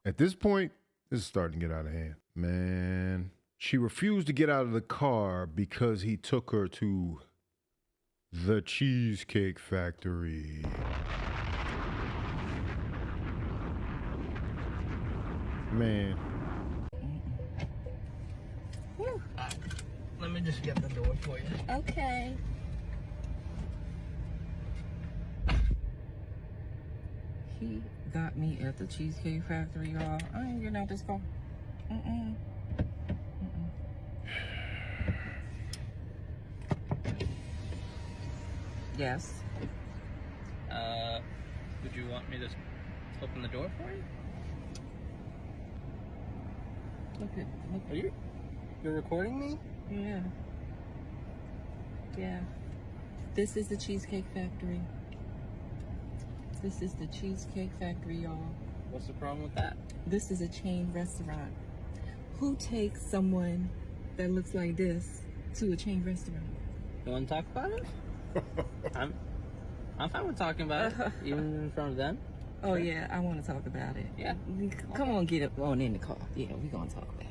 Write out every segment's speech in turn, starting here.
At this point, this is starting to get out of hand. Man, she refused to get out of the car because he took her to the Cheesecake Factory. Man. Let me just get the door for you. Okay. He got me at the Cheesecake Factory, y'all. I ain't getting out this car. Yes. Would you want me to open the door for you? Look. Are you're recording me? Yeah. Yeah. This is the Cheesecake Factory. This is the Cheesecake Factory, y'all. What's the problem with that? This is a chain restaurant. Who takes someone that looks like this to a chain restaurant? You want to talk about it? I'm fine with talking about it, even in front of them. Oh yeah, I want to talk about it. Yeah. Come on, get up on in the car. Yeah, we gonna talk about it.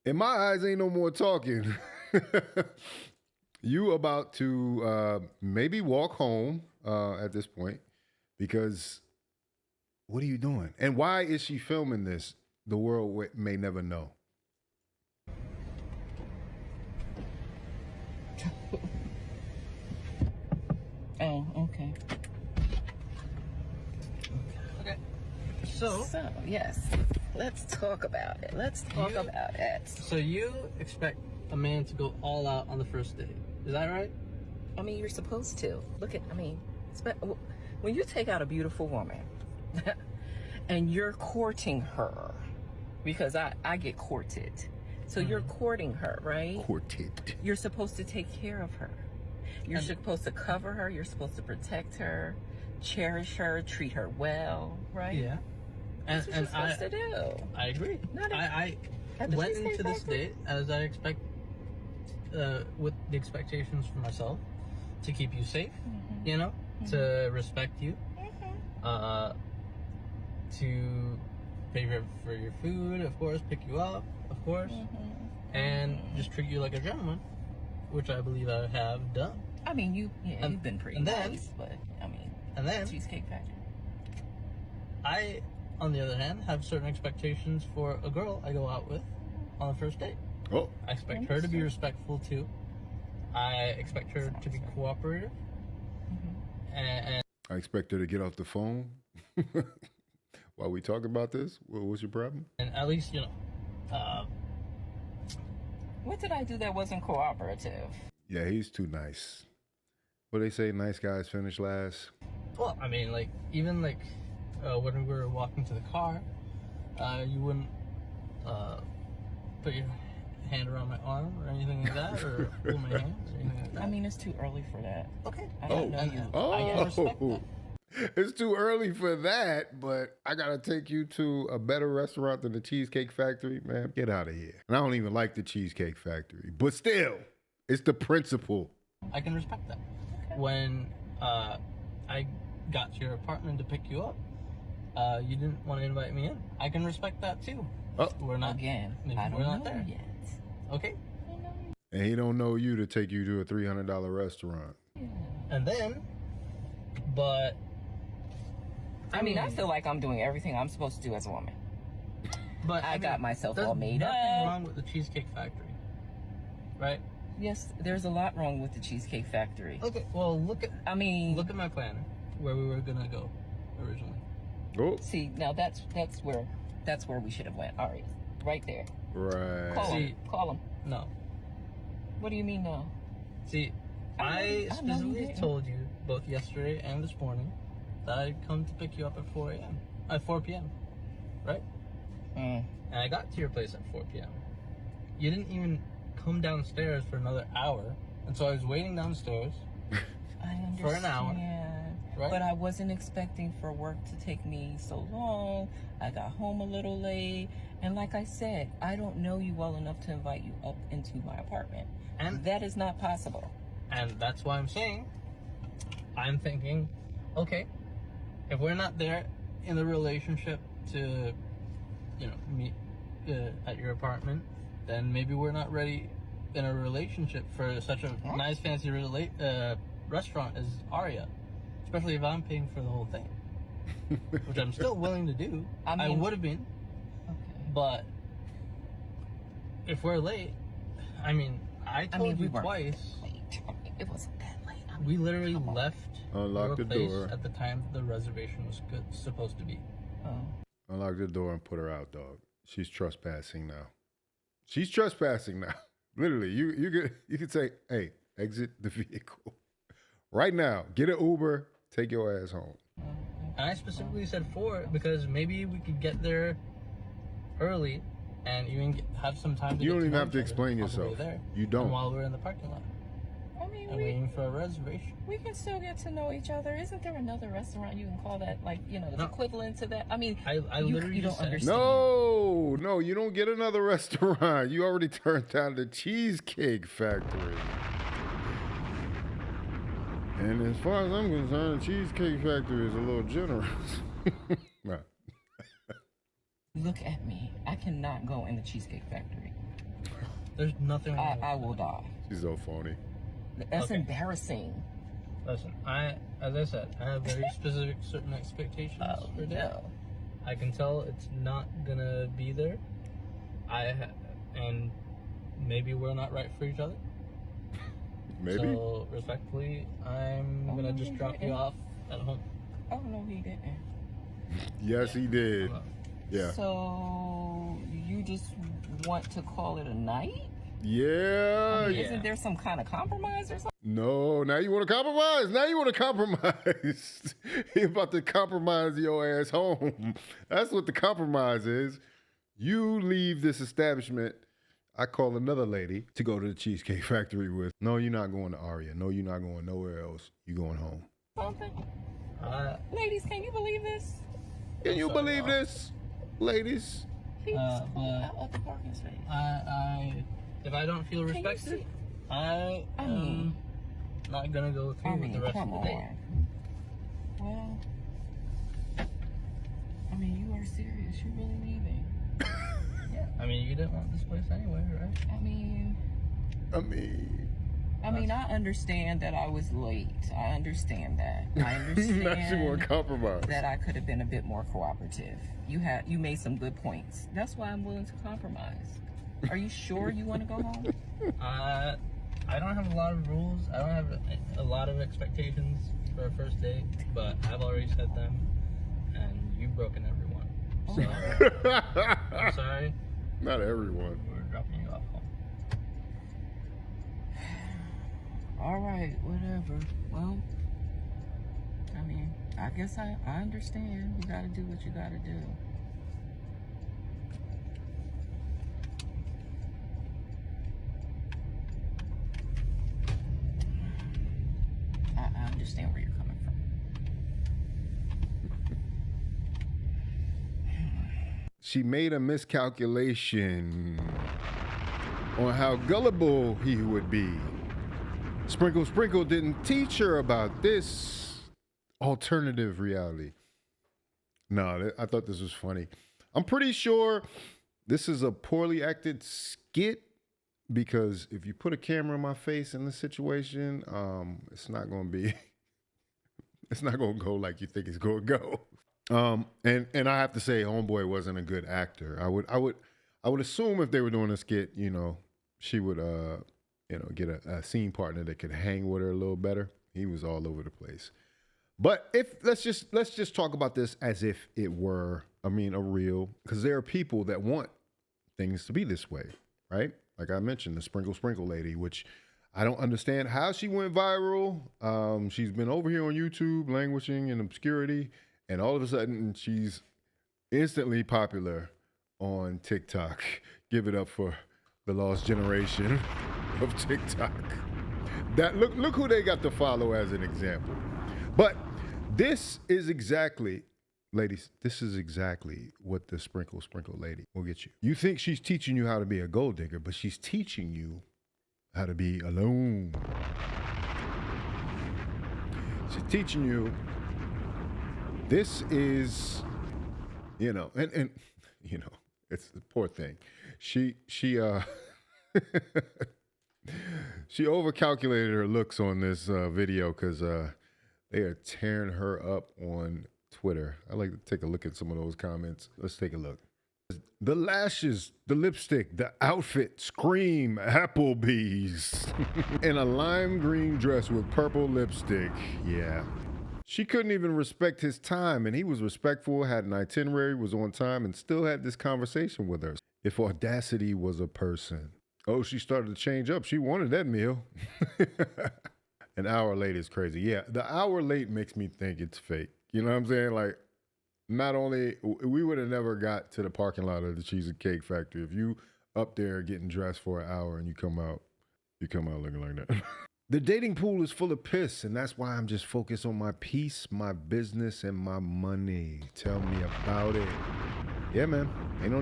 In my eyes, ain't no more talking. You about to maybe walk home at this point, because what are you doing? And why is she filming this? The world may never know. Oh, okay. Okay. So, yes, let's talk about it. Let's talk about it. So you expect a man to go all out on the first date. Is that right? I mean, you're supposed to. When you take out a beautiful woman and you're courting her, because I get courted. So you're courting her, right? Courted. You're supposed to take care of her. You're supposed to cover her. You're supposed to protect her, cherish her, treat her well, right? Yeah. That's what you're supposed to do. I agree. I went into this date as I expect, with the expectations for myself, to keep you safe, you know, to respect you, to pay for your food, of course, pick you up, of course, and just treat you like a gentleman, which I believe I have done. I mean, you've been pretty nice, but I mean, and then Cheesecake Factory. I, on the other hand, have certain expectations for a girl I go out with on the first date. Oh. I expect her to be respectful too. I expect her to be cooperative. And I expect her to get off the phone while we talk about this. What's your problem? And at least, you know. What did I do that wasn't cooperative? Yeah, he's too nice. What they say, nice guys finish last. Well, I mean, like, even like when we were walking to the car, you wouldn't put your hand around my arm or anything like that, or hold my hands or anything like that. I mean, it's too early for that. Okay. I don't know you. I respect that. It's too early for that, but I gotta take you to a better restaurant than the Cheesecake Factory, man. Get out of here. And I don't even like the Cheesecake Factory, but still, it's the principle. I can respect that. Okay. When I got to your apartment to pick you up, you didn't want to invite me in. I can respect that too. Oh, we're not again. I don't know there yet. Okay. And he don't know you to take you to a $300 restaurant. Yeah. And then, but I mean, I feel like I'm doing everything I'm supposed to do as a woman. But I got myself all made up. There's nothing wrong with the Cheesecake Factory, right? Yes, there's a lot wrong with the Cheesecake Factory. Okay, well, look at my planner, where we were gonna go originally. Oh. See, now that's where we should have went. All right there. Right. Call him. No. What do you mean no? See, I specifically told you both yesterday and this morning that I'd come to pick you up at 4 p.m. Right? And I got to your place at 4 p.m. You didn't even come downstairs for another hour, and so I was waiting downstairs for an hour. Right? But I wasn't expecting for work to take me so long. I got home a little late, and like I said, I don't know you well enough to invite you up into my apartment, and that is not possible. And that's why I'm saying, I'm thinking, okay, if we're not there in the relationship to, meet at your apartment, then maybe we're not ready in a relationship for such a nice, fancy restaurant as Aria. Especially if I'm paying for the whole thing. Which I'm still willing to do. I would have been. Okay. But if we're late, I told you twice. Late. It wasn't that late. We literally left Unlock the place door at the time the reservation was supposed to be. Oh. Unlock the door and put her out, dog. She's trespassing now. She's trespassing now. Literally, you could say, hey, exit the vehicle. Right now, get an Uber, take your ass home. And I specifically said 4 because maybe we could get there early and even have some time to You get don't to even know have to each other explain on the way yourself. there. You don't. And while we're in the parking lot. And Waiting for a reservation. we can still get to know each other. Isn't there another restaurant you can call that, like, the equivalent to that? I literally you don't just said- understand. No, you don't get another restaurant. You already turned down the Cheesecake Factory. And as far as I'm concerned, the Cheesecake Factory is a little generous. Nah. Look at me. I cannot go in the Cheesecake Factory. There's nothing wrong with I will die. She's so phony. That's Okay. embarrassing. Listen, as I said, I have very specific certain expectations for that. No. I can tell it's not gonna be there. And maybe we're not right for each other. Maybe. So respectfully, I'm gonna just drop you off at home. Oh, no, he didn't. Yes, he did. Yeah. So you just want to call it a night? Yeah. Isn't there some kind of compromise or something? No, now you want to compromise. Now you want to compromise. He about to compromise your ass home. That's what the compromise is. You leave this establishment. I call another lady to go to the Cheesecake Factory with. No, you're not going to Aria. No, you're not going nowhere else. You're going home. Something? Ladies, can you believe this? Can you believe this, ladies? He's out of the parking space. If I don't feel respected, I am not gonna go through with the rest of the day. Well, you are serious. You're really leaving. Yeah. You didn't want this place anyway, right? I understand that I was late. I understand that. I understand Now she want to compromise. that I could have been a bit more cooperative. You made some good points. That's why I'm willing to compromise. Are you sure you want to go home? I don't have a lot of rules. I don't have a lot of expectations for a first date, but I've already said them, and you've broken every one. So I'm sorry. Not everyone. We're dropping you off home. All right, whatever. Well, I guess I understand. You gotta do what you gotta do. I understand where you're coming from. She made a miscalculation on how gullible he would be. Sprinkle Sprinkle didn't teach her about this alternative reality. No, I thought this was funny. I'm pretty sure this is a poorly acted skit because if you put a camera in my face in this situation, it's not going to be, it's not going to go like you think it's going to go. And I have to say, Homeboy wasn't a good actor. I would assume if they were doing a skit, she would, get a scene partner that could hang with her a little better. He was all over the place. But let's just talk about this as if it were, a real, because there are people that want things to be this way, right? Like I mentioned, the Sprinkle Sprinkle lady, which I don't understand how she went viral. She's been over here on YouTube languishing in obscurity, and all of a sudden she's instantly popular on TikTok. Give it up for the lost generation of TikTok. Look who they got to follow as an example. But this is exactly, ladies, this is exactly what the Sprinkle Sprinkle lady will get you. You think she's teaching you how to be a gold digger, but she's teaching you how to be alone. She's teaching you this is you know, and you know, it's the poor thing. She she overcalculated her looks on this video because they are tearing her up on Twitter. I like to take a look at some of those comments. Let's take a look. The lashes, the lipstick, the outfit, scream Applebee's. In a lime green dress with purple lipstick. Yeah. She couldn't even respect his time, and he was respectful, had an itinerary, was on time, and still had this conversation with her. If audacity was a person. Oh, she started to change up. She wanted that meal. An hour late is crazy. Yeah, the hour late makes me think it's fake. You know what I'm saying? Like, not only, we would have never got to the parking lot of the Cheesecake Factory if you up there getting dressed for an hour and you come out looking like that. The dating pool is full of piss, and that's why I'm just focused on my peace, my business, and my money. Tell me about it. Yeah, man. Ain't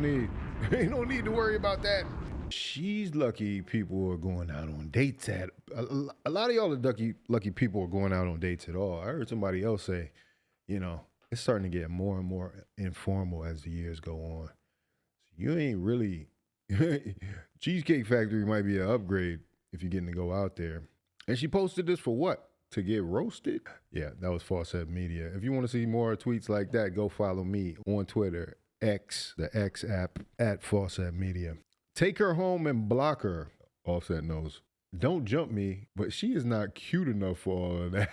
no need to worry about that. She's lucky people are going out on dates at. A lot of y'all are lucky people are going out on dates at all. I heard somebody else say, you know, it's starting to get more and more informal as the years go on. You ain't really. Cheesecake Factory might be an upgrade if you're getting to go out there. And she posted this for what? To get roasted? Yeah, that was Faucette Media. If you want to see more tweets like that, go follow me on Twitter, X, the X app, at Faucette Media. Take her home and block her. Offset knows. Don't jump me, but she is not cute enough for all of that.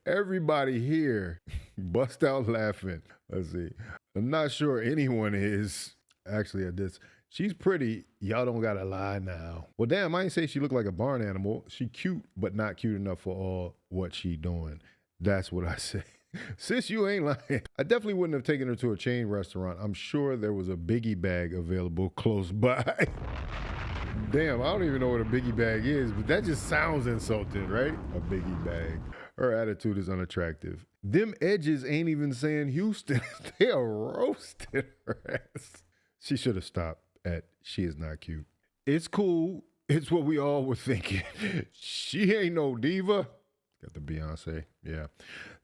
Everybody here bust out laughing. Let's see. I'm not sure anyone is. Actually, at this. She's pretty. Y'all don't gotta lie now. Well, damn, I ain't say she looked like a barn animal. She cute, but not cute enough for all what she doing. That's what I say. Sis, you ain't lying. I definitely wouldn't have taken her to a chain restaurant. I'm sure there was a biggie bag available close by. Damn, I don't even know what a biggie bag is, but that just sounds insulting, right? A biggie bag. Her attitude is unattractive. Them edges ain't even saying Houston. They are roasting her ass. She should have stopped at she is not cute. It's cool. It's what we all were thinking. She ain't no diva. Got the Beyonce. Yeah.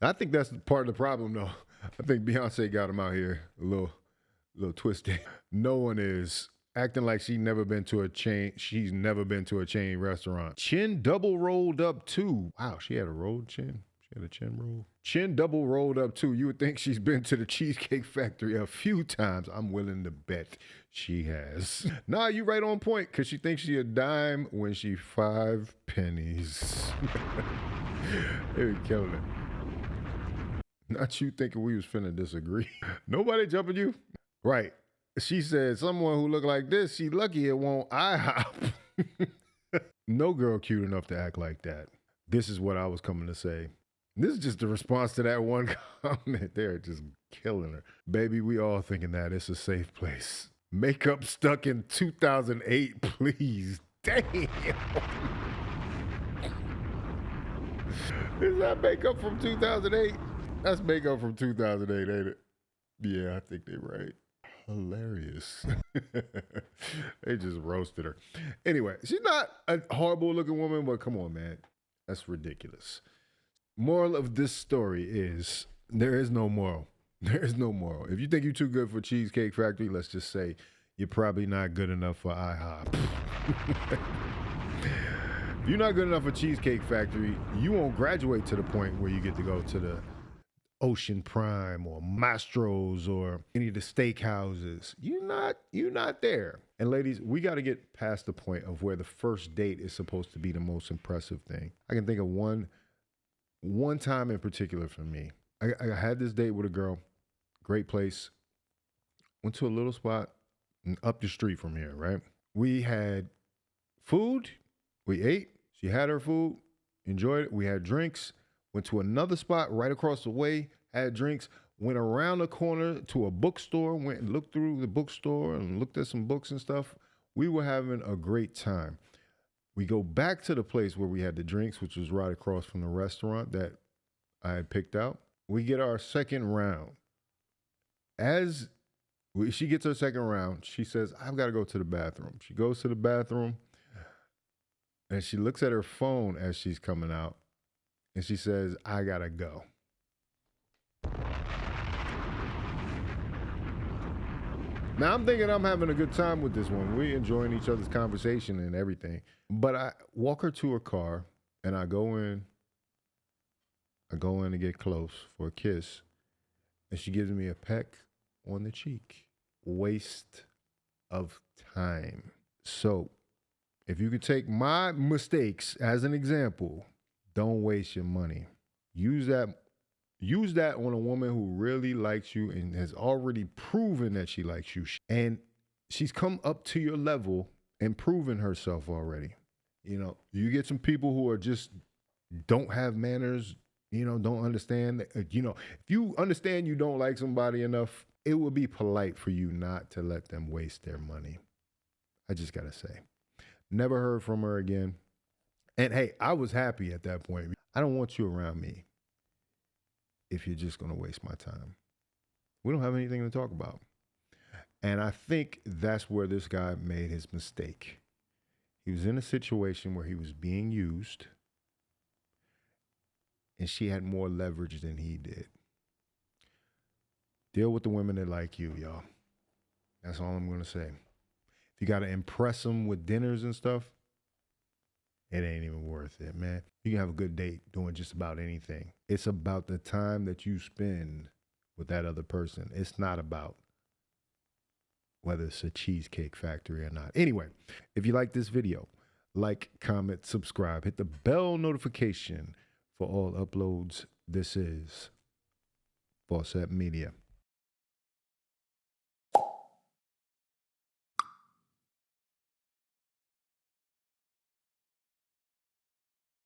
I think that's part of the problem, though. I think Beyonce got him out here a little twisted. No one is acting like she's never been to a chain restaurant. Chin double rolled up too. Wow, she had a rolled chin. She had a chin roll. Chin double rolled up too. You would think she's been to the Cheesecake Factory a few times. I'm willing to bet she has. Nah, you right on point, because she thinks she a dime when she 5 pennies. They were killing it. Not you thinking we was finna disagree. Nobody jumping you? Right. She said, someone who look like this, she lucky it won't IHOP. No girl cute enough to act like that. This is what I was coming to say. This is just the response to that one comment. They're just killing her. Baby, we all thinking that it's a safe place. Makeup stuck in 2008, please. Damn. Is that makeup from 2008? That's makeup from 2008, ain't it? Yeah, I think they're right. Hilarious. They just roasted her. Anyway, she's not a horrible looking woman, but come on, man. That's ridiculous. Moral of this story is there is no moral. There is no moral. If you think you're too good for Cheesecake Factory, let's just say you're probably not good enough for IHOP. If you're not good enough for Cheesecake Factory, you won't graduate to the point where you get to go to the Ocean Prime or Mastro's or any of the steakhouses. You're not there. And ladies, we got to get past the point of where the first date is supposed to be the most impressive thing. I can think of one time in particular for me. I had this date with a girl, great place. Went to a little spot up the street from here, right? We had food, we ate, she had her food, enjoyed it, we had drinks, went to another spot right across the way, had drinks, went around the corner to a bookstore, went and looked through the bookstore and looked at some books and stuff. We were having a great time. We go back to the place where we had the drinks, which was right across from the restaurant that I had picked out. We get our second round. She gets her second round, she says, I've got to go to the bathroom. She goes to the bathroom and she looks at her phone as she's coming out and she says, I got to go. Now I'm thinking I'm having a good time with this one. We're enjoying each other's conversation and everything. But I walk her to her car and I go in to get close for a kiss. And she gives me a peck on the cheek. Waste of time. So if you could take my mistakes as an example, don't waste your money. Use that on a woman who really likes you and has already proven that she likes you. And she's come up to your level and proven herself already. You know, you get some people who are just don't have manners, you know, don't understand. You know, if you understand you don't like somebody enough, it would be polite for you not to let them waste their money. I just got to say. Never heard from her again. And hey, I was happy at that point. I don't want you around me if you're just going to waste my time. We don't have anything to talk about. And I think that's where this guy made his mistake. He was in a situation where he was being used and she had more leverage than he did. Deal with the women that like you, y'all. That's all I'm going to say. If you got to impress them with dinners and stuff, it ain't even worth it, man. You can have a good date doing just about anything. It's about the time that you spend with that other person. It's not about whether it's a Cheesecake Factory or not. Anyway, if you like this video, like, comment, subscribe, hit the bell notification for all uploads. This is Faucette Media.